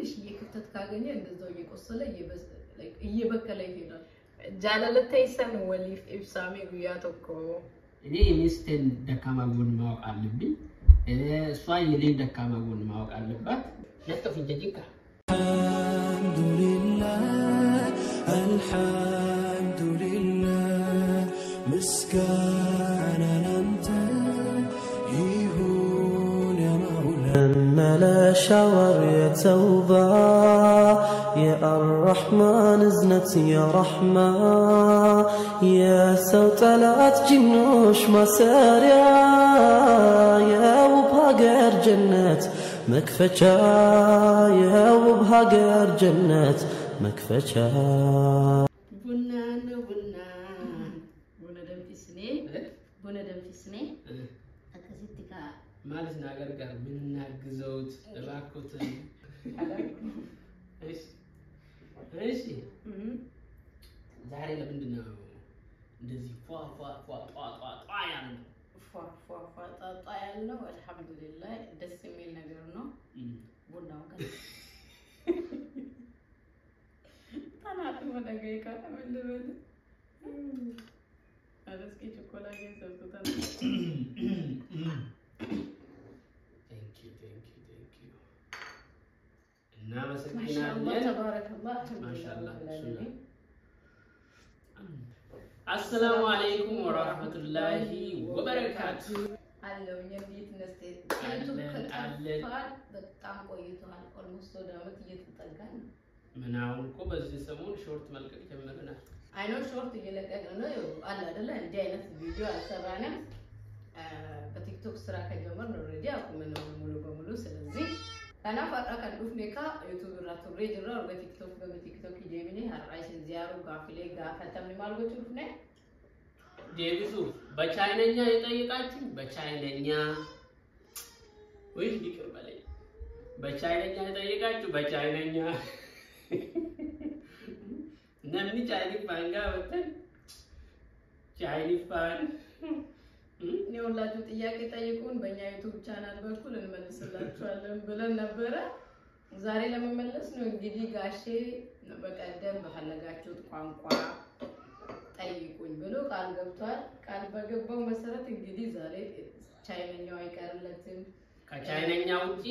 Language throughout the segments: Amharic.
ትንሽ የክፍተት ካገኘ እንደዛው እየቆሰለ እየበከለ ይሄዳል ጃላለተይሰን ወሊፍ ኢብሳሚ ጉያቶኮ እኔ ሚስቴን ደካማ ጎን ማወቅ አለብኝ እሷ የሌን ደካማ ጎን ማወቅ አለባት ለጥፍ እንጀጂካ አልሐምዱሊላህ ምስጋና ላንተ ይሁን ያ መውላ لا شاور يا توبة يا الرحمن ازنت يا رحمة يا سوطلات جنوش مساريا يا وبهاجر جنات مكفشا يا وبهاجر جنات مكفشا بنا دم في سنة أكزتك ማለት ነገር ጋር ምን እናግዘውት ለባኮት እሺ ዛሬ ለምንድነው እንደዚህ ፏ ያለው አልহামዱሊላህ ደስ የሚል ነገር ነው ቡናው ጋር ታናት ወደገይ ካመልበል አለስኪ ቾኮላቴ ሰጥቷል ما شاء الله تبارك الله ما شاء الله السلام عليكم ورحمة الله وبركاته አለው የቤት ነስቴት በጣም ቆይቷል ኦልሞስት ወደ አመት እየተጠጋን ምን አሁን እኮ በዚህ ሰሞን ሾርት መልቀቅ ጀመረናል አይኖ ሾርት እየለቀቅን ነው አለ አይደለ እንዲህ አይነት ቪዲዮ አልሰራንም በቲክቶክ ስራ ከጀመርን ኦሬዲ አቁመን ሙሉ በሙሉ ስለዚህ أنا فأنا كان أفنى كا يوتيوب راتوري جرا ولا تيك توك يجيبني هالعيش زيارو قافلة قافلة من مالو تشوفني جيبسو بچايننيا يطيقاچو بچايننيا ويش يكر بالي بچايننيا يطيقاچو بچايننيا نمني چايني فانغا وتن چايني فان ኒውላቱ ጥያቄ ጠይቁን በእኛ ዩቲዩብ ቻናል በኩል እንመልስላችኋለን ብለን ነበር ዛሬ ለመመለስ ነው እንግዲህ ጋሼ በቀደም በፈለጋችሁት ቋንቋ ጠይቁኝ ብሎ ቃል ገብቷል ቃል በገባው መሰረት እንግዲህ ዛሬ ቻይነኛው አይቀርለትም ከቻይነኛው ውጪ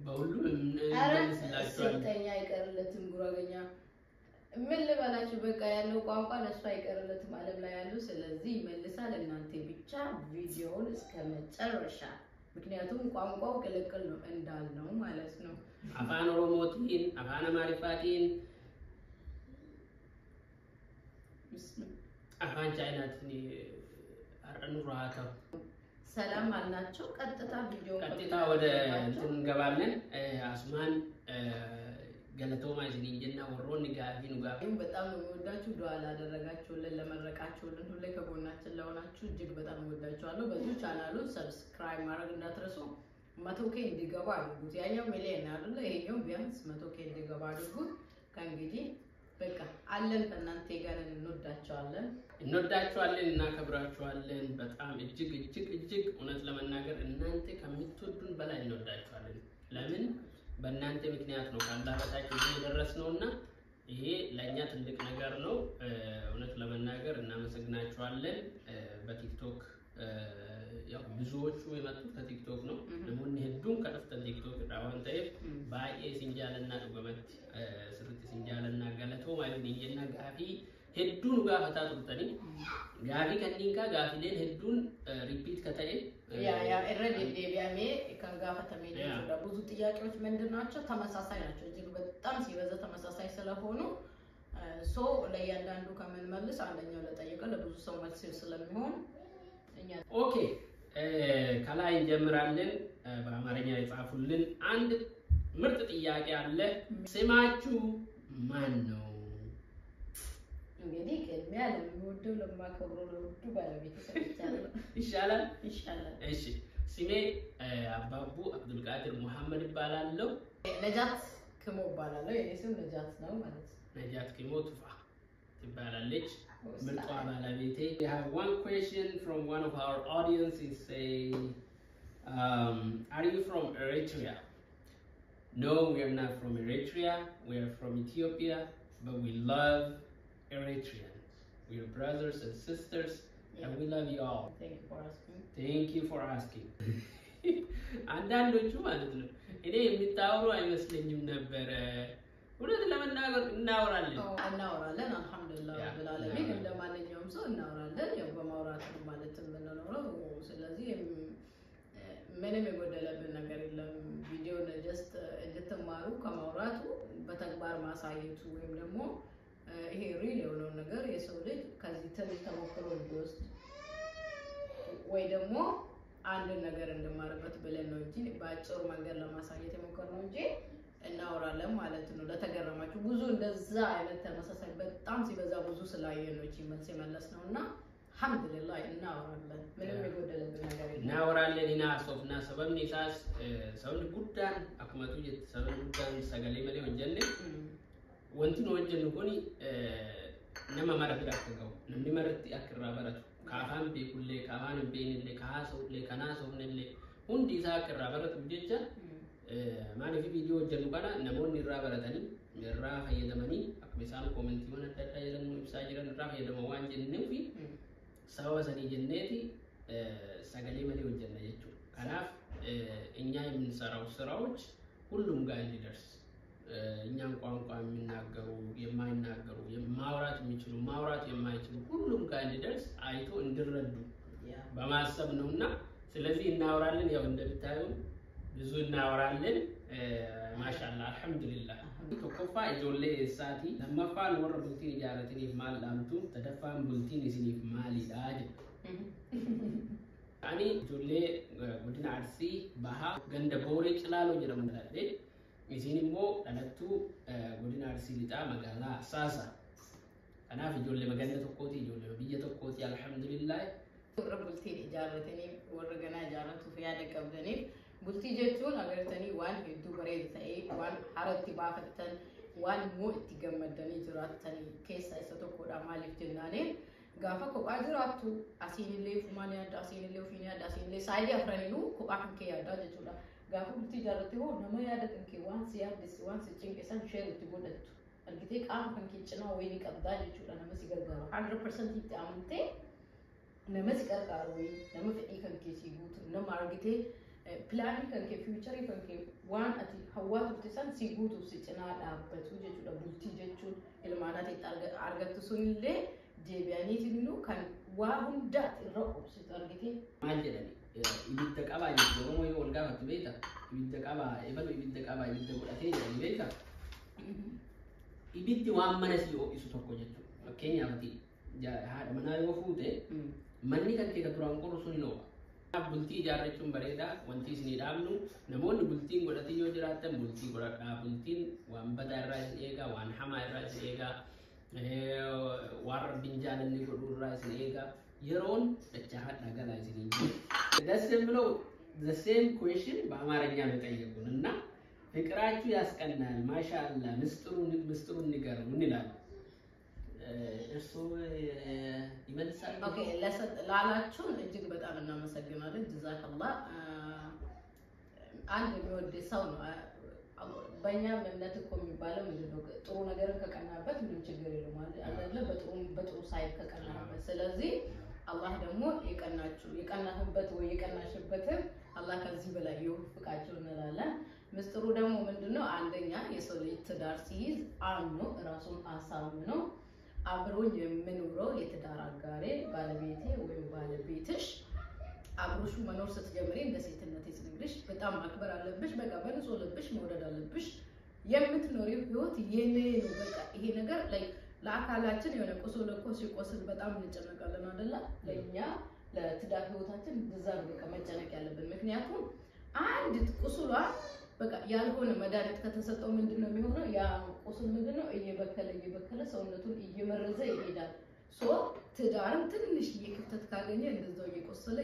በሁሉም እንመልስላችኋለን ቻይነኛ አይቀርለትም ጉራገኛ ምን ልበላችሁ በቃ ያለው ቋንቋ ለሱ አይቀርለትም ዓለም ላይ ያለው ስለዚህ ይመልሳል እናንተ ብቻ ቪዲዮውን እስከመጨረሻ ምክንያቱም ቋንቋው ቅልቅል ነው እንዳልነው ማለት ነው አፋን ኦሮሞቲን አፋን አማሪፋቲን አፋን ቻይናቲን አረኑ ራታው ሰላም አልናቸው ቀጥታ ወደ እንትን ገባለን አስማን ገለቶማ ዝንጀና ወሮን ጋፊ ነው ጋፊ በጣም ወዳችሁ ዱዓ አደረጋችሁልን ለመረቃችሁልን ሁሌ ከጎናችን ለሆናችሁ እጅግ በጣም ወዳችኋለሁ በዚህ ቻናሉ ሰብስክራይብ ማድረግ እንዳትረሱ 100k እንዲገባ አድርጉት ያኛው ሚሊዮን አይደለ ይሄኛው ቢያንስ 100k እንዲገባ አድርጉት ከእንግዲህ በቃ አለን ከእናንተ ጋር እንወዳችኋለን እና ከብራችኋለን በጣም እጅግ እውነት ለመናገር እናንተ ከምትወዱን በላይ እንወዳችኋለን ለምን በእናንተ ምክንያት ነው ካላህ በታች እየደረስነውና ይሄ ለኛ ትልቅ ነገር ነው እውነት ለመናገር እናመሰግናችኋለን በቲክቶክ ያው ብዙዎቹ የመጡት ከቲክቶክ ነው ደግሞ እንሄዱን ከፍተ ቲክቶክ ዳውን ታይፍ ባዬ ሲንጃለና ዱገመት ስርት ሲንጃለና ገለቶ ማለት ይየና ጋፊ ሄዱን ጋፈታ ጡርተኒ ጋፊ ከኒንካ ጋፊሌን ሄዱን ሪፒት ከተይ ያ እረድ ዲቢያሜ ከጋፈታ ሜዲያ ብዙ ጥያቄዎች ምንድናቸው ተመሳሳይ ናቸው እጅግ በጣም ሲበዛ ተመሳሳይ ስለሆኑ ሶ ለያንዳንዱ ከመንመልስ አንደኛው ለጠየቀ ለብዙ ሰው መልስ ስለሚሆን እኛ ኦኬ ከላይ እንጀምራለን በአማርኛ የጻፉልን አንድ ምርጥ ጥያቄ አለ ስማችሁ ማን ነው እንግዲህ ከሚያ ለምወደው ለማከብረው ለውዱ ባለቤት ይሻላል እሺ ስሜ አባቡ አብዱልቃድር መሐመድ ይባላልው ነጃት ከሞ ይባላልው የኔ ስም ነጃት ነው ማለት ነጃት ከሞ ቱፋ ትባላለች ምርጧ ባለቤቴ we have one question from one of our audience is say are you from Eritrea No, we are not from Eritrea. We are from Ethiopia, but we love Eritrean. We are brothers and sisters, and we love you all. Thank you for asking. Thank you for asking. አንዳንዶቹ ማለት ነው እኔ የምታወሩ አይመስለኝም ነበረ። እውነት ለመናገር እናወራለን አልሐምዱሊላህ ረብል ዓለሚን እንደማንኛውም ሰው እናወራለን። ያው በማውራት ነው ማለት የምንኖረው። ስለዚህ ምንም የጎደለብን ነገር የለም። ቪዲዮን ጀስት እንድትማሩ ከማውራቱ በተግባር ማሳየቱ ወይም ደግሞ ይሄ ሪል የሆነውን ነገር የሰው ልጅ ከዚህ ትንሽ ተሞክሮ እንዲወስድ ወይ ደግሞ አንድ ነገር እንድማርበት ብለን ነው እንጂ በአጭሩ መንገድ ለማሳየት የሞከርነው እንጂ እናወራለን ማለት ነው። ለተገረማችሁ ብዙ እንደዛ አይነት ተመሳሳይ በጣም ሲበዛ ብዙ ስላየን ነው እቺ መልስ የመለስነውና አልሐምዱሊላህ እናወራለን። ምንም የጎደለብን ነገር የለም። እናወራለን እና ሶፍና ሰበብ ኒሳስ ሰውን ጉዳን አክመቱ የተሰበብ ጉዳን ሰገሌ መሌ ወንጀል ወንቲን ወንጀል ኮኒ ነማ ማረፍ ዳከው ነምኒ መረጥ ያክራ በረቱ ካፋን ቢኩሌ ካፋን ቢንሌ ካሃሰው ለከናሰው ነሌ ሁንዲ ሳክራ በረቱ ጀጀ ማለፊ ቪዲዮ ወጀሉ ባና ነሞን ይራ በረተኒ ይራ ፈየደመኒ አክሚሳን ኮሜንት ሆነ ተታ የለሙ ይብሳጅረን ራ ፈየደመ ዋንጀ ንፊ ሰዋሰኒ ጀነቲ ሰገሌ መሌ ወንጀል ነየቹ ካናፍ እኛ የምንሰራው ስራዎች ሁሉም ጋር እንዲደርስ እኛን ቋንቋ የሚናገሩ የማይናገሩ ማውራት የሚችሉ ማውራት የማይችሉ ሁሉም ጋር እንዲደርስ አይቶ እንዲረዱ በማሰብ ነውና ስለዚህ እናወራለን። ያው እንደምታዩ ብዙ እናወራለን። ማሻአላህ አልহামዱሊላህ ተቆፋ ኢጆሌ ሳቲ ለማፋ ወር ቡልቲን ያረተኒ ማል ላምቱ ተደፋም ቡልቲን ሲኒፍ ማሊ ዳጅ አኒ ኢጆሌ ጉዲና አርሲ ባሃ ገንደ ቦሬ ጭላሎ ጀረመዳለ ኢሲኒሞ አለቱ ጉዲና አርሲ ሊጣ መጋላ ሳሳ አናፍ ኢጆሌ መገነ ተቆቲ ኢጆሌ ቢየ ተቆቲ አልহামዱሊላህ ወር ቡልቲን ያረተኒ ወር ገና ያረቱ ፊያደ ቀብደኒ ቡልቲ ጀቹን አገርተኒ ዋን ሄዱ በሬድ ተይ ዋን ሐረቲ ባፈተን ዋን ሞት ይገመደኒ ጅራተኒ ኬስ አይሰቶ ኮዳ ማሊፍ ጀናኔ ጋፋ ኮባ ጅራቱ አሲኒሌ ፉማን ያዳ አሲኒሌ ፊኒ ያዳ አሲኒሌ ሳይዲ አፍረኒኑ ኮባ ከንኬ ያዳ ጀቹላ ጋፋ ቡልቲ ጃረቲ ሆ ነማ ያዳ ከንኬ ዋን ሲያድስ ዋን ሲጭንቀሰን ሼር ትጎደቱ አርጊቴ ቃም ከንኬ ጭና ወይኒ ቀብዳ ጀቹላ ነመሲ ገርጋሩ 100% ይጣምንቴ ነመሲ ቀርቃሩ ወይ ነመፍዲ ከንኬ ሲጉት ነማ አርጊቴ planning kanke future kanke waan ati hawwaatu tisan siguutu sicina dhaabbatu jechuudha. Bultii jechuun ilmaanaati argattu sunillee deebi'anii tinnu kan waa hundaati irra obsitu argite maal jedhani ibidda qabaa jechuudha. Oromoo yoo wal gaafatu beekta ibidda qabaa ebalu ibidda qabaa ibidda godhatee jedhani beekta ibiddi waan mana si ho'isu tokko jechuudha. Fakkeenyaaf haadha manaa yoo fuute manni kan kee duraan qoru sun hin oo'a. bultii ijaarrachuun bareeda wanti isin dhaabnu namoonni bultiin godhati yoo jiraatan bultii godhadhaa. Bultiin waan badaa irraa isin eega, waan hamaa irraa isin eega, waan rabbiin jaalanni godhu irraa isin eega. yeroon dachaa hadhaa galaa isin hin ብለው the same question በአማርኛ ነው ጠየቁን እና ፍቅራችሁ ያስቀናል ማሻአላ ምስጥሩን ንገሩን ይላል። እርሱ ይመልሳል። ኦኬ ላላችሁን እጅግ በጣም እናመሰግናለን። ጀዛከላህ አንድ የሚወድ ሰው ነው። በእኛ እምነት እኮ የሚባለው ምንድነው ጥሩ ነገርን ከቀናበት ምንም ችግር የለውም አይደለ? በጥሩ ሳይድ ከቀናበት። ስለዚህ አላህ ደግሞ የቀናህበት ወይ የቀናሽበትን አላህ ከዚህ በላይ ይወፍቃችሁ እንላለን። ምስጥሩ ደግሞ ምንድነው? አንደኛ የሰው ልጅ ትዳር ሲይዝ አምኖ ራሱን አሳምኖ አብሮኝ የምኖረው የትዳር አጋሬ ባለቤቴ ወይ ባለቤትሽ አብሮሽ መኖር ስትጀምሪ እንደ ሴትነቴ ስንግርሽ በጣም ማክበር አለብሽ። በቃ በንጹህ ልብሽ መውደድ አለብሽ። የምትኖሪው ህይወት የኔ ነው። በቃ ይሄ ነገር ላይ ለአካላችን የሆነ ቁስል እኮ ሲቆስል በጣም እንጨነቃለን አይደለ? ለኛ ለትዳር ህይወታችን እንደዛ ነው ከመጨነቅ ያለብን። ምክንያቱም አንድ ቁስሏ በቃ ያልሆነ መድኃኒት ከተሰጠው ምንድነው የሚሆነው? ያ ቁስል ምንድነው እየበከለ ሰውነቱን እየመረዘ ይሄዳል። ሶ ትዳርም ትንሽ ክፍተት ካገኘ እንደዛው እየቆሰለ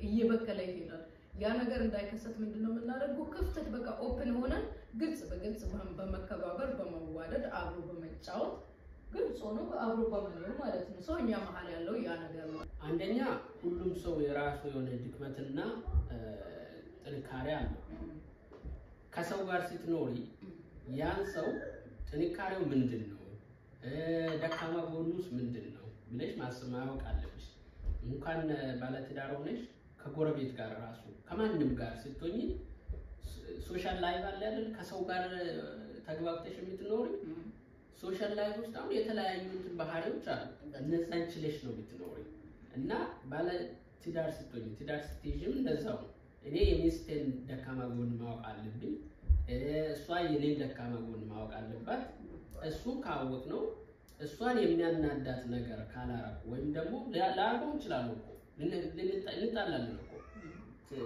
እየበከለ ይሄዳል። ያ ነገር እንዳይከሰት ምንድነው የምናደርገው? ክፍተት በቃ ኦፕን ሆነን ግልጽ በመከባበር በመዋደድ አብሮ በመጫወት ግልጽ ሆኖ አብሮ በመኖር ማለት ነው። ሰው እኛ መሀል ያለው ያ ነገር ነው። አንደኛ ሁሉም ሰው የራሱ የሆነ ድክመትና ጥንካሬ አለው። ከሰው ጋር ስትኖሪ ያን ሰው ጥንካሬው ምንድነው ደካማ ጎኑስ ምንድነው ብለሽ ማወቅ አለብሽ። እንኳን ባለትዳር ሆነሽ ከጎረቤት ጋር ራሱ ከማንም ጋር ስትሆኚ ሶሻል ላይፍ አለ አይደል? ከሰው ጋር ተግባብተሽ የምትኖሪ ሶሻል ላይፍ ውስጥ አሁን የተለያዩ ባህሪዎች አሉ። እነዛን ችለሽ ነው የምትኖሪ እና ባለትዳር ስትሆኚ ትዳር ስትይዥም እንደዛው እኔ የሚስቴን ደካማ ጎን ማወቅ አለብኝ፣ እሷ የኔን ደካማ ጎን ማወቅ አለባት። እሱ ካወቅ ነው እሷን የሚያናዳት ነገር ካላረኩ ወይም ደግሞ ላርጎ ይችላል እኮ ልንጣላለን እኮ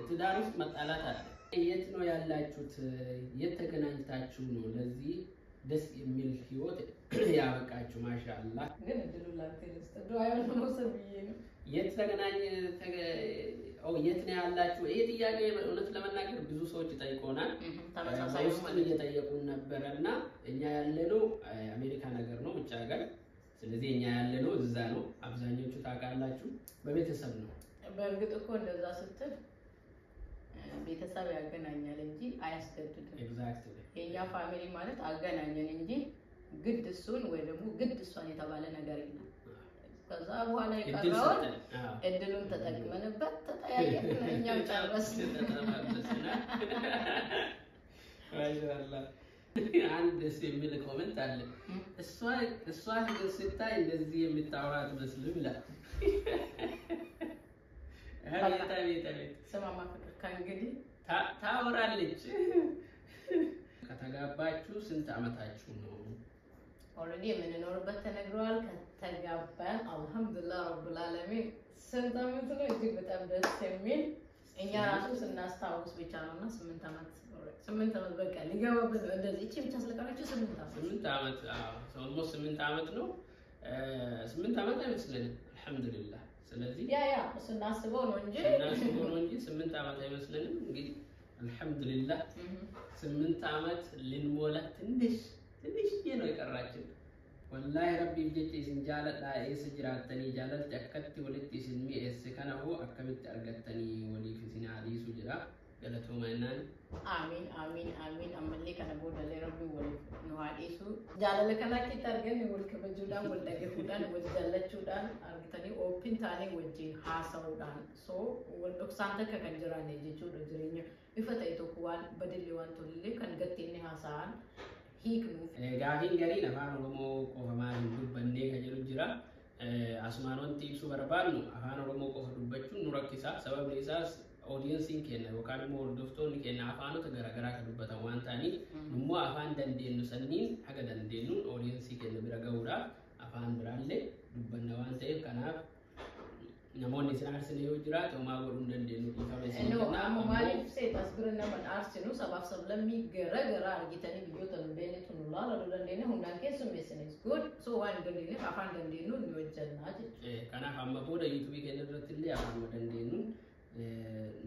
ትዳር ውስጥ መጣላት አለ። የት ነው ያላችሁት? የት ተገናኝታችሁ ነው ለዚህ ደስ የሚል ህይወት ያበቃችሁ? ማሻአላህ። ግን እድሉ ላክልስ ዱአውን ነው ሰብዬ ነው የት ተገናኝ የት ነው ያላችሁ? ይሄ ጥያቄ እውነት ለመናገር ብዙ ሰዎች ይጠይቁናል። ተመሳሳይ ነው እየጠየቁን ነበርና እኛ ያለነው አሜሪካ ነገር ነው ውጭ ሀገር። ስለዚህ እኛ ያለነው እዛ ነው። አብዛኞቹ ታውቃላችሁ በቤተሰብ ነው። በእርግጥ እኮ እንደዛ ስትል ቤተሰብ ያገናኛል እንጂ አያስገድድም። ኤግዛክትሊ የኛ ፋሚሊ ማለት አገናኘን እንጂ ግድ እሱን ወይ ደግሞ ግድ እሷን የተባለ ነገር የለም። ከዛ በኋላ ይቀራው እድሉን ተጠቅመንበት ተጠያየን እኛም ጨረስን። ማሻአላህ። አንድ የሚል ኮሜንት አለ። እሷ ስታይ እንደዚህ የምታወራት መስሎ ይላል። አቤት ሰማማ ፍቅር ከእንግዲህ ታወራለች። ከተጋባችሁ ስንት አመታችሁ ነው? ኦልሬዲ የምንኖርበት ተነግሯል። ከተጋባን አልহামዱሊላህ ረብል ዓለሚን ስንት አመት ነው? እዚህ በጣም ደስ የሚል እኛ ራሱ ስናስታውስ ብቻ ነውና 8 አመት በቃ ሊገባበት እንደዚህ እቺ ብቻ ስለቀረችው 8 አመት ሰውሞ 8 አመት ነው። 8 አመት አይመስልንም አልহামዱሊላህ። ስለዚህ ያ ስናስበው ነው እንጂ 8 አመት አይመስልንም። እንግዲህ አልহামዱሊላህ 8 አመት ልንሞላ ትንሽ ነው የቀራችን። ወላሂ ረቢ ጀጭ ሲንጃለዳ የስጅራተኒ ጃለል ጨከቲ ወልቲ ሲንሚ እስከናሁ አከብት አርገተኒ ወሊፍ ሲናሊሱ ጅራ ገለቶ ማናን አሚን አመሌ ከነቦደለ ረቢ ወሊፍ ነዋዲሱ ጃለለ ከናኪ ታርገን ወልከ በጁዳን ወልደገ ሁዳን ወልጃለቹዳን አርገተኒ ኦፕን ታኔ ወጂ ሃሳውዳን ሶ ወልዶክሳንተ ከከንጀራኔ ጀቹ ደጅሪኛ ይፈታይቶ ኩዋን በደሊዋን ቶልሌ ከንገቴኒ ሃሳን gaafin garii afaan oromoo qofamaan dubbannee kan jedhu jira. Asumaan wanti ibsuu barbaadnu afaan oromoo qofa dubbachuun nu rakkisa. Sababni isaas oodiyensiin keenya yookaan immoo hordoftoonni keenya afaanota garaagaraa kan dubbatan waan ta'aniif immoo afaan dandeenyu sanniin haga dandeenyuun oodiyensii keenya bira gahuudhaaf afaan biraallee dubbanna waan ta'eef kanaaf namoonni isin arsine yoo jiraate homaa godhuu dandeenyu dhiifame amma maaliif seetas bira nama arsinu sabaaf sablammii gara argitanii biyyoota nu beeknetu nu laaluu dandeenya hundaan keessummeessinis good so waan dandeenyeef afaan dandeenyu ni hojjannaa jechuudha. Kanaaf amma booda yuutuubii keenya irratti illee afaan dandeenyu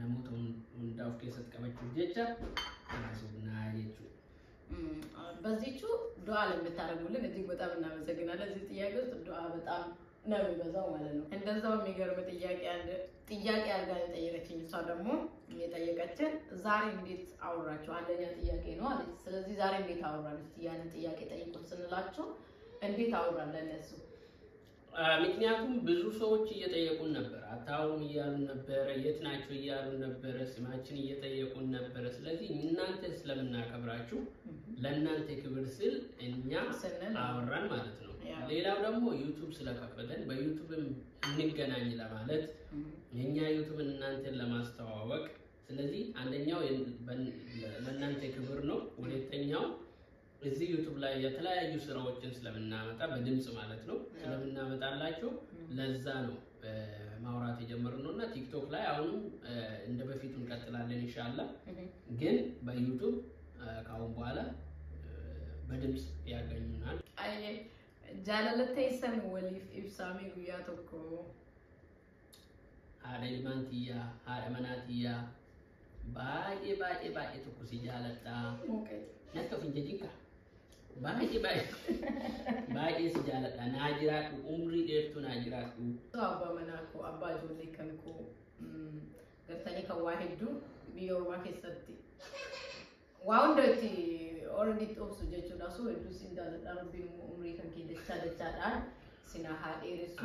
namoota hundaa of keessatti qabachuuf jecha kanaasuunaa jechuudha. በዚቹ ዱዓ ለምታረጉልን እጅግ በጣም እናመሰግናለን። እዚህ ጥያቄ ውስጥ ዱዓ በጣም ነው የሚበዛው ማለት ነው። እንደዛው የሚገርም ጥያቄ አድርጋ የጠየቀችኝ እሷ ደግሞ የጠየቀችን ዛሬ እንዴት አወራችሁ? አንደኛ ጥያቄ ነው አለች። ስለዚህ ዛሬ እንዴት አወራን? እስቲ ያንን ጥያቄ ጠይቁን ስንላቸው እንዴት አወራን ለነሱ? ምክንያቱም ብዙ ሰዎች እየጠየቁን ነበር፣ አታውሩም እያሉን ነበር፣ የት ናችሁ እያሉን ነበር፣ ስማችን እየጠየቁን ነበር። ስለዚህ እናንተ ስለምናከብራችሁ ለእናንተ ክብር ስል እኛ አወራን ማለት ነው። ሌላው ደግሞ ዩቲዩብ ስለከፈተን በዩቲዩብም እንገናኝ ለማለት የኛ ዩቲዩብን እናንተን ለማስተዋወቅ። ስለዚህ አንደኛው ለእናንተ ክብር ነው። ሁለተኛው እዚህ ዩቲዩብ ላይ የተለያዩ ስራዎችን ስለምናመጣ በድምጽ ማለት ነው ስለምናመጣላችሁ ለዛ ነው ማውራት የጀመርነውና ቲክቶክ ላይ አሁንም እንደ በፊቱ እንቀጥላለን ኢንሻአላህ። ግን በዩቲዩብ ካሁን በኋላ በድምጽ ያገኙናል። jaalallatteessan waliif ibsaamee guyyaa tokko haadha ilmaantiyyaa haadha manaatiyyaa baay'ee tokko si jaaladhaa natti of hin jajinka baay'ee si jaaladhaa naa jiraadhu umrii dheertuu naa jiraadhu. Abbaa manaa koo abbaa ijoollee kan koo gartanii kan waa hedduu biyya ormaa keessatti waawundatti already obsu jechuudha so hedduu siin jaalladha rabbiin umrii kan kee dachaadhaan sina haa dheeressu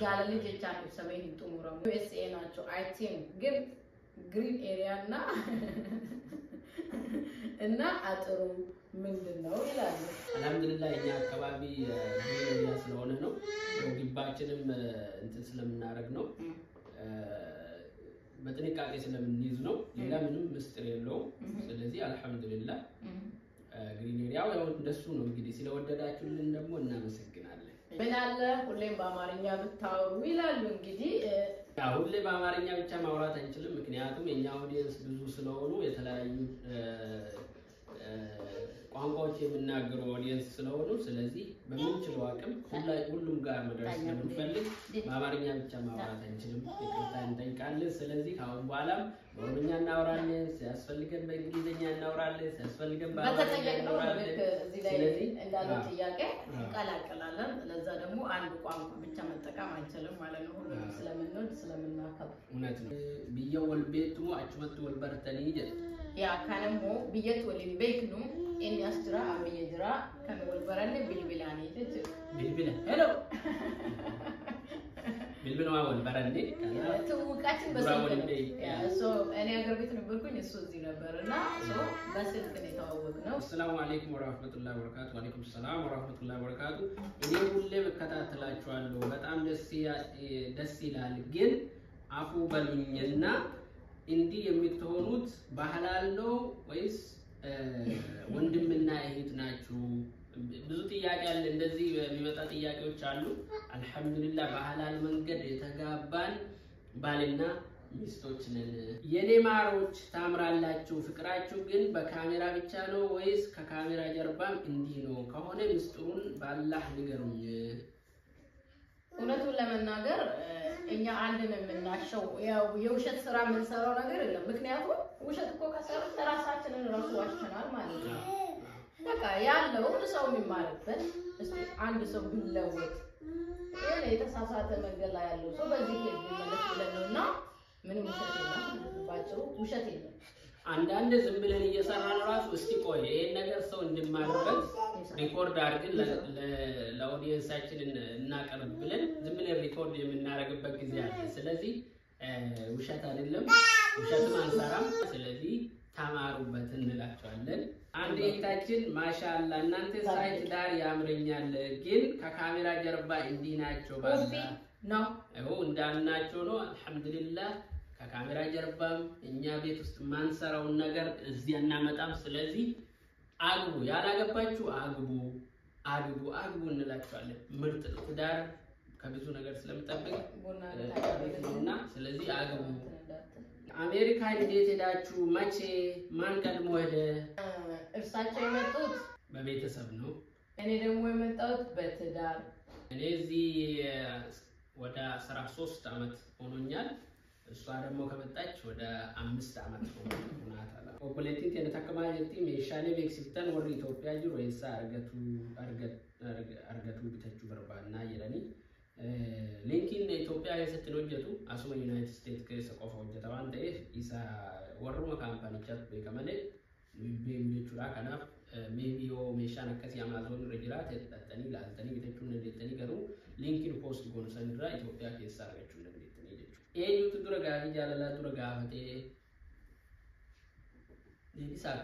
jaalalli jechaan ibsamee hin xumuramu USA ናቸው I think ግን green area እና አጥሩ ምንድነው ይላል አልহামዱሊላህ እኛ አካባቢ ቢያ ስለሆነ ነው ግባችንም እንትን ስለምናረግ ነው በጥንቃቄ ስለምንይዝ ነው ሌላ ምንም ምስጥር የለውም ስለዚህ አልহামዱሊላህ ግሪን ኤሪያው ያው እንደሱ ነው እንግዲህ ስለወደዳችሁልን ደግሞ እናመሰግናለን ምን አለ ሁሌም በአማርኛ ብታወሩ ይላሉ እንግዲህ ያው ሁሌ በአማርኛ ብቻ ማውራት አንችልም ምክንያቱም የኛ ኦዲየንስ ብዙ ስለሆኑ የተለያዩ ቋንቋዎች የሚናገሩ ኦዲየንስ ስለሆኑ ስለዚህ በምንችለው አቅም ሁሉም ጋር መድረስ ስለምንፈልግ በአማርኛ ብቻ ማውራት አንችልም ይቅርታ እንጠይቃለን ስለዚህ ካሁን በኋላ በኦሮምኛ እናወራለን ሲያስፈልገን በእንግሊዝኛ እናወራለን ሲያስፈልገን በአማርኛ እናወራለን ስለዚህ እንዳለው ጥያቄ እንቀላቀላለን ለዛ ደግሞ አንድ ቋንቋ ብቻ መጠቀም አንችልም ማለት ነው ሁሉም ስለምንወድ ስለምናከብር እውነት ነው ቢየው ወልቤቱሙ አጭመቱ ወልበርተኒ ይጀ ያ ካነሞ ቢየት ወሊን ቤክኑ inni as jira ammayya jira kan wal baranne bilbilaani jechuudha bilbila hello bilbila wal baranne kana tuuqaችን so እኔ አገር ቤት ነበርኩኝ እሱ እዚህ ነበርና so በስልክ ነው የተዋወቅነው ሰላም አለይኩም ወራህመቱላሂ ወበረካቱ ወአለይኩም ሰላም ወራህመቱላሂ ወበረካቱ እኔ ሁሌ መከታተላችኋለሁ በጣም ደስ ይላል ግን አፉ በሉኝና እንዲህ የምትሆኑት ባህላል ነው ወይስ ወንድምና እህት ናችሁ ብዙ ጥያቄ አለ እንደዚህ የሚመጣ ጥያቄዎች አሉ አልহামዱሊላህ በሐላል መንገድ የተጋባን ባልና ሚስቶች ነን የኔ ማሮች ታምራላችሁ ፍቅራችሁ ግን በካሜራ ብቻ ነው ወይስ ከካሜራ ጀርባም እንዲህ ነው ከሆነ ምስጥሩን ባላህ ንገሩኝ እውነቱን ለመናገር እኛ አንድን የምናሸው ያው የውሸት ስራ ምን ሰራው ነገር የለም ምክንያቱም ውሸት እኮ ከሰራን ራሳችንን ራሱ ዋሽተናል ማለት ነው በቃ ያለው ሰው የሚማርበት እስቲ አንድ ሰው ቢለወጥ የኔ የተሳሳተ መንገድ ላይ ያለው ሰው በዚህ ቢመለስ ብለንና ምንም ውሸት የለም ባጭሩ ውሸት የለም አንዳንድ ዝም ብለን እየሰራን ራሱ እስቲ ቆይ ይሄን ነገር ሰው እንድማርበት ሪኮርድ አድርገን ለኦዲየንሳችን እናቀርብ ብለን ዝም ብለን ሪኮርድ የምናረግበት ጊዜ አለ ስለዚህ ውሸት አይደለም ውሸትም አንሰራም ስለዚህ ተማሩበት እንላችኋለን አንድ እህታችን ማሻአላ እናንተ ሳይት ዳር ያምረኛል ግን ከካሜራ ጀርባ እንዲህ ናቸው ባላ ነው አዎ እንዳናቸው ነው አልহামዱሊላህ ከካሜራ ጀርባም እኛ ቤት ውስጥ ማንሰራው ነገር እዚህ እናመጣም ስለዚህ አግቡ ያላገባችሁ አግቡ እንላችኋለን ምርጥ ትዳር ከብዙ ነገር ስለምጠብቅ ቡና ስለዚህ አግቡ አሜሪካ እንዴት ሄዳችሁ መቼ ማን ቀድሞ ሄደ እርሳቸው የመጡት በቤተሰብ ነው እኔ ደግሞ የመጣሁት በትዳር እኔ እዚህ ወደ 13 አመት ሆኖኛል እሷ ደግሞ ከመጣች ወደ 5 አመት ሆኗታል ኦፖሌቲንግ የተከማጀቲ ሜሻሌ ቤክሲተን ወር ኢትዮጵያ ጅሮ ይሳ አርገቱ ቢተቹ በርባና ይላኒ ሊንኪን ኢትዮጵያ የሰጥን ወጀቱ አስመ ዩናይትድ ስቴትስ ከሰቆፈ ወጀታ አንተ ኢሳ ወርሞ ካምፓኒ ቻት በከመለ ቢሚቹራ ከናፍ ሜቢዮ ሜሻን ከሲ አማዞን ረጅራት ተጠኒ ላልተኒ ቢተቹ እንደተኒ ገሩ ሊንኪን ፖስት ጎን ሰንድራ ኢትዮጵያ ከሳ አርገቹ እንደተኒ ይጀቹ ኤዩት ዱረ ጋር ያለላ ዱረ ጋፈቴ ዲሳካ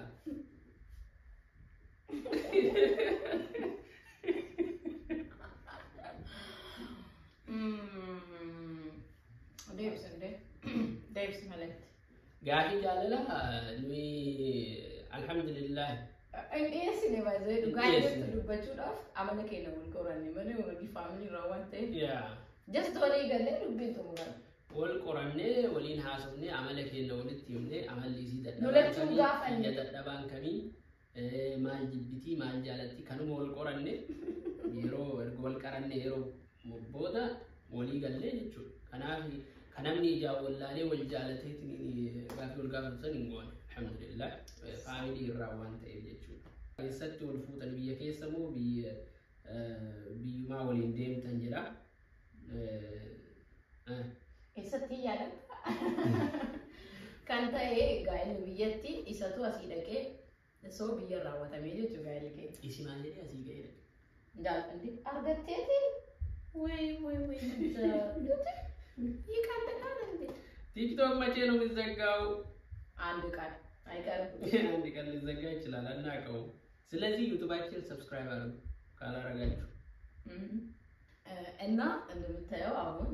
Dave's mallet. Gahi jalala lui alhamdulillah. Yes, never said. Gahi to do bachura. Amana kena ulkoranni. Mane ulgi family rawante. Yeah. Just thori galle ulgi tumura. Ulkoranne ulin hasubne amala kena ulitiyumne amal lisi dadda. Nuletu gafani. Dadda bankami. Mal jibbiti mal jalatti kanuma ulkoranne. Yero ergol karanne yero boda wali galle jechu. kanamni jawallale wal jalataytini gafur gafsan ingon alhamdulillah family rawante jechu yesatti wal futan biya kesamo bi ma walin dem tanjira yesatti yala kanta e gail biyatti isatu asidake ሰው ቢየራወታ ሜዲ ጁጋይልከ ኢሲማሌ ያሲገይደ እንዳል እንዴ አርገቴቲ ወይ ይካለካል እንዴ ቲክቶክ መቼ ነው የሚዘጋው? አንድ ቀን አይቀርም። አንድ ቀን ሊዘጋ ይችላል አናውቀው። ስለዚህ ዩቲዩባችን ሰብስክራይብ አድርጉ ካላረጋችሁ። እና እንደምታየው አሁን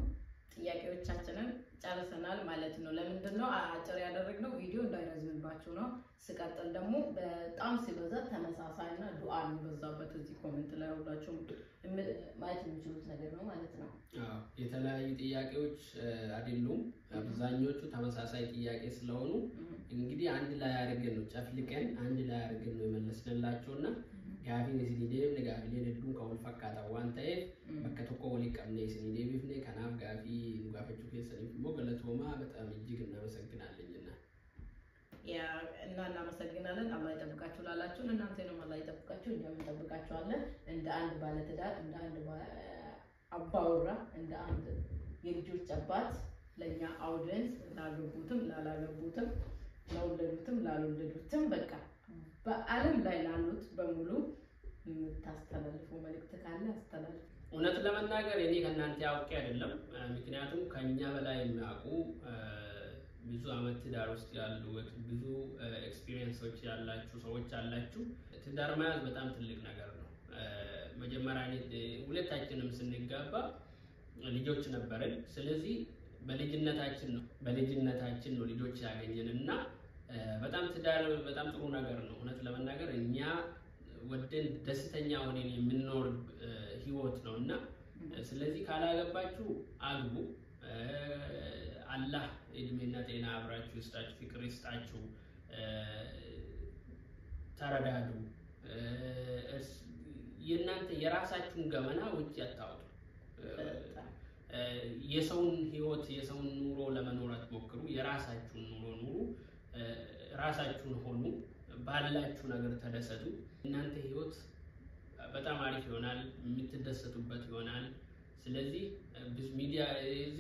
ጥያቄዎቻችንን ጨርሰናል ማለት ነው። ለምንድነው አጭር ያደረግነው? ቪዲዮ እንዳይረዝምባችሁ ነው። ስቀጥል ደግሞ በጣም ሲበዛ ተመሳሳይና ዱዓ የሚበዛበት እዚህ ኮሜንት ላይ ሁላችሁም ማየት የሚችሉት ነገር ነው ማለት ነው። አዎ የተለያዩ ጥያቄዎች አይደሉም፣ አብዛኞቹ ተመሳሳይ ጥያቄ ስለሆኑ እንግዲህ አንድ ላይ አድርገን ነው ጨፍልቀን አንድ ላይ አድርገን ነው የመለስንላችሁና ጋፊን ሲዲዴብ ጋፊን ለዱ ከወል ፈካታ ዋንታዬ በከተኮ ወሊ ቀምኔ ሲዲዴብ ነው ከናፍ ጋፊ ጋፈቹ ከሰኒ ሞገለቶማ በጣም እጅግ እናመሰግናለንና ያ እና እናመሰግናለን። አላህ ይጠብቃችሁ ላላችሁ እናንተንም አላህ ይጠብቃችሁ፣ እኛም እንጠብቃችኋለን። እንደ አንድ ባለትዳር፣ እንደ አንድ አባወራ፣ እንደ አንድ የልጆች አባት ለኛ አውዲየንስ ላገቡትም ላላገቡትም ለወለዱትም ላልወለዱትም በቃ በዓለም ላይ ላሉት በሙሉ የምታስተላልፉ መልእክት ካለ አስተላልፉ። እውነት ለመናገር እኔ ከእናንተ አውቄ አይደለም፣ ምክንያቱም ከኛ በላይ የሚያውቁ ብዙ አመት ትዳር ውስጥ ያሉ ብዙ ኤክስፒሪየንሶች ያላችሁ ሰዎች አላችሁ። ትዳር መያዝ በጣም ትልቅ ነገር ነው። መጀመሪያ ሁለታችንም ስንጋባ ልጆች ነበርን። ስለዚህ በልጅነታችን ነው ልጆች ያገኘንና በጣም ትዳር በጣም ጥሩ ነገር ነው። እውነት ለመናገር እኛ ወደን ደስተኛ ሆነን የምንኖር ህይወት ነውና ስለዚህ ካላገባችሁ አግቡ። አላህ እድሜና ጤና አብራችሁ ይስጣችሁ፣ ፍቅር ይስጣችሁ፣ ተረዳዱ። የእናንተ የራሳችሁን ገመና ውጭ አታውጡ። የሰውን ህይወት የሰውን ኑሮ ለመኖር አትሞክሩ። የራሳችሁን ኑሮ ኑሩ። ራሳችሁን ሆኑ። ባላችሁ ነገር ተደሰቱ። እናንተ ህይወት በጣም አሪፍ ይሆናል፣ የምትደሰቱበት ይሆናል። ስለዚህ እዚህ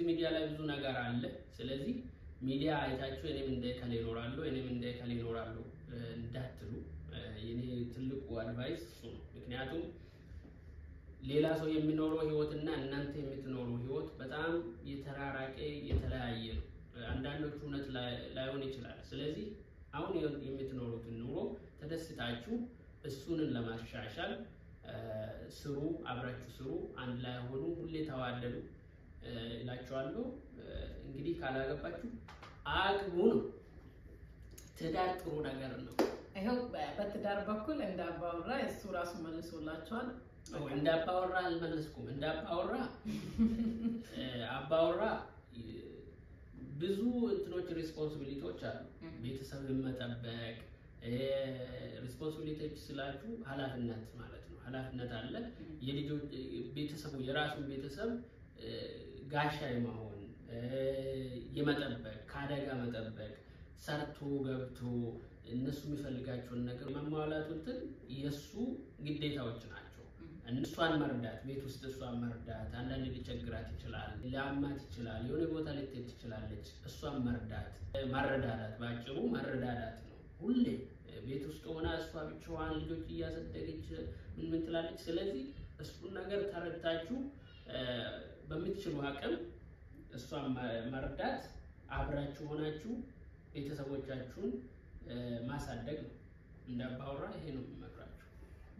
ሚዲያ ላይ ብዙ ነገር አለ። ስለዚህ ሚዲያ አይታችሁ እኔም እንደ ከሌ እኖራለሁ እንዳትሉ የኔ ትልቁ አድቫይስ እሱ ነው። ምክንያቱም ሌላ ሰው የሚኖረው ህይወትና እናንተ የምትኖረው ህይወት በጣም የተራራቀ የተለያየ ነው። አንዳንዶቹ እውነት ላይሆን ይችላል። ስለዚህ አሁን የምትኖሩትን ኑሮ ተደስታችሁ እሱንን ለማሻሻል ስሩ፣ አብራችሁ ስሩ፣ አንድ ላይ ሆኑ፣ ሁሌ ተዋደዱ እላችኋለሁ። እንግዲህ ካላገባችሁ አግቡ ነው። ትዳር ጥሩ ነገር ነው። ይሄው በትዳር በኩል እንዳባወራ እሱ ራሱ መልሶላችኋል። እንዳባወራ አልመለስኩም። አባወራ ብዙ እንትኖች ሪስፖንሲቢሊቲዎች አሉ። ቤተሰብን መጠበቅ ሪስፖንሲቢሊቲዎች ስላችሁ ኃላፊነት ማለት ነው። ኃላፊነት አለ። የልጆች ቤተሰቡ የራሱን ቤተሰብ ጋሻ የመሆን የመጠበቅ ከአደጋ መጠበቅ ሰርቶ ገብቶ እነሱ የሚፈልጋቸውን ነገር ማሟላቱን የሱ ግዴታዎች ናቸው። እሷን መርዳት፣ ቤት ውስጥ እሷን መርዳት፣ አንዳንዴ ሊቸግራት ይችላል፣ ሊያማት ይችላል፣ የሆነ ቦታ ልትሄድ ትችላለች። እሷን መርዳት ማረዳዳት፣ ባጭሩ ማረዳዳት ነው። ሁሌ ቤት ውስጥ ሆና እሷ ብቻዋን ልጆች እያሰደገች ምን ትላለች። ስለዚህ እሱን ነገር ተረድታችሁ በምትችሉ አቅም እሷን መርዳት፣ አብራችሁ ሆናችሁ ቤተሰቦቻችሁን ማሳደግ ነው። እንዳባወራ ይሄ ነው የምመክራችሁ።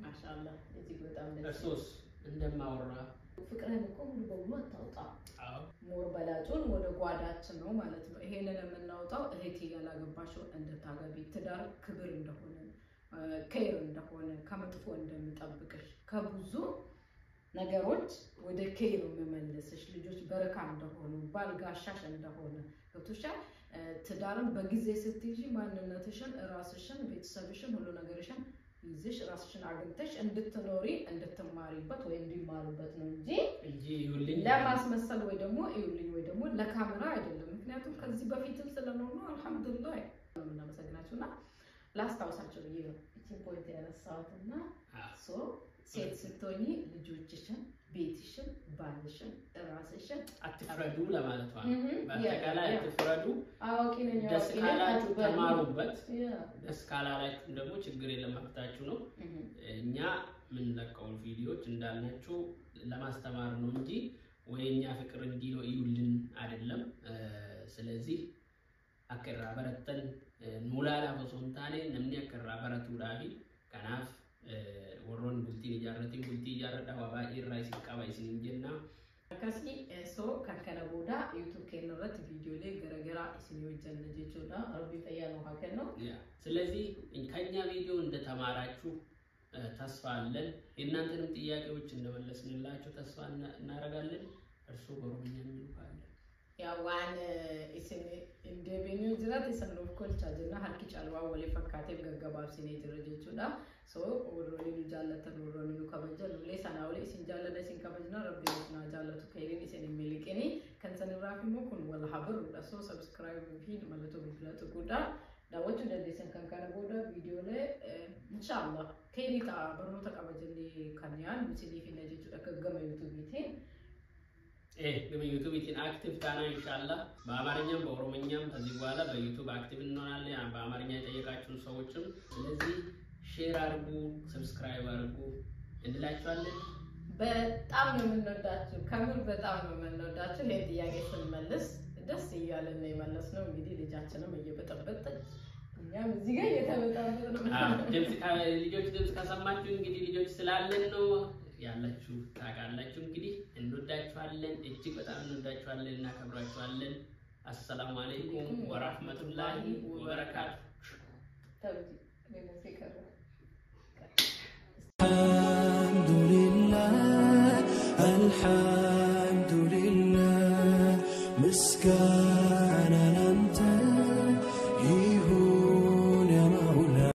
ማሻአላህ እዚህ በጣም ደስ እርሶስ እንደማወራ ፍቅርን እኮ ሙሉ በሙሉ አታውጣ። አዎ ሞር በላጩን ወደ ጓዳችን ነው ማለት ነው። ይሄንን የምናውጣው እህቴ ያላገባሽው እንድታገቢ ትዳር ክብር እንደሆነ ከይር እንደሆነ ከመጥፎ እንደምጠብቅሽ ከብዙ ነገሮች ወደ ከይር የምመልስሽ ልጆች በረካ እንደሆኑ ባልጋሻሽ እንደሆነ ገብቶሻል። ትዳርን በጊዜ ስትይጂ ማንነትሽን ራስሽን ቤተሰብሽን ሁሉ ነገርሽን ይዘሽ ራስሽን አግኝተሽ እንድትኖሪ እንድትማሪበት ወይ እንዲማሩበት ነው እንጂ ለማስመሰል ወይ ደግሞ ለካሜራ አይደለም። ምክንያቱም ከዚህ በፊትም ስለኖር ነው አልহামዱሊላህ ነው እናመሰግናችሁና ላስታውሳችሁ ብዬ ነው እቺ ፖይንት ያነሳሁትና ሴት ስትሆኚ ልጆችሽን ቤትሽን ባልሽን ራስሽን አትፍረዱ ለማለት ነው በአጠቃላይ አትፍረዱ አውቂ ነኝ ደስ ካላችሁ ተማሩበት ደስ ካላላችሁ ደግሞ ችግር የለም መብታችሁ ነው እኛ ምን ለቀው ቪዲዮዎች እንዳልናችሁ ለማስተማር ነው እንጂ ወይኛ ፍቅር እንዲህ ነው ይውልን አይደለም ስለዚህ አከራ በረተን ኑላላ በሶንታኔ ነምኒ አከራ በረቱ ዳፊ ከናፍ ወሮን ቡልቲ ጃረቲ ቡልቲ ጃረዳ ዋባ ኢራይስ ቀባይስ እንጀና ከሲ ሶ ከከለ ቦዳ ዩቲዩብ ከነረት ቪዲዮ ላይ ገረገራ እስኒ ወጀነ ጀቾዳ አርቢ ፈያኑ ሀከል ነው ስለዚህ ከኛ ቪዲዮ እንደተማራችሁ ተስፋ አለን እናንተንም ጥያቄዎች እንደመለስንላችሁ ተስፋ እናረጋለን እርሱ በሮኛ እንልካለን ያዋን እስኒ እንደበኙ ዝራት የሰነው ኮልቻጀና ሀርኪ ጫልዋ ወለ ፈካቴ ገገባብ ሲኔ ድረጀቹዳ ሶ ወሮኒ ጃለተ ወሮኒ ከበጀ ሉሌ ሰናውሌ ሲንጃለደ ሲንከበጅና ረብና ጃለቱ ከይሪን እስኒ ሚልቀኒ ከንሰንራፊሙ ኩን ወላ ሀብር ዳሶ ሰብስክራይብ ቪድ ማለት ነው ብለጡ ጉዳ ዳወቹ እንደዚህ ከንካነ ቦዳ ቪዲዮ ላይ ኢንሻአላህ ከይሪታ በርኖ ተቀበጀሊ ከኒያን ምስሊ ፊነጀቹ ደከገመ ዩቲዩብ ቢቴ በዩቲዩብ ኢቲን አክቲቭ ታና ኢንሻአላህ በአማርኛም በኦሮሞኛም ከዚህ በኋላ በዩቲዩብ አክቲቭ እንሆናለን በአማርኛ የጠየቃችሁን ሰዎችም ስለዚህ ሼር አድርጉ ሰብስክራይብ አድርጉ እንላችኋለን በጣም ነው የምንወዳችሁ ከምር በጣም ነው የምንወዳችሁ ይሄ ጥያቄ ስንመልስ ደስ ይያለን ነው የመለስነው እንግዲህ ልጃችንም እየበጠበጠች እኛም እዚህ ጋር እየተበጣበጥን ነው ልጆች ድምጽ ከሰማችሁ እንግዲህ ልጆች ስላለን ነው ያላችሁ ታቃላችሁ እንግዲህ እንወዳችኋለን እጅግ በጣም እንወዳችኋለን እና ከብራችኋለን አሰላሙ አለይኩም ወራህመቱላሂ ወበረካቱ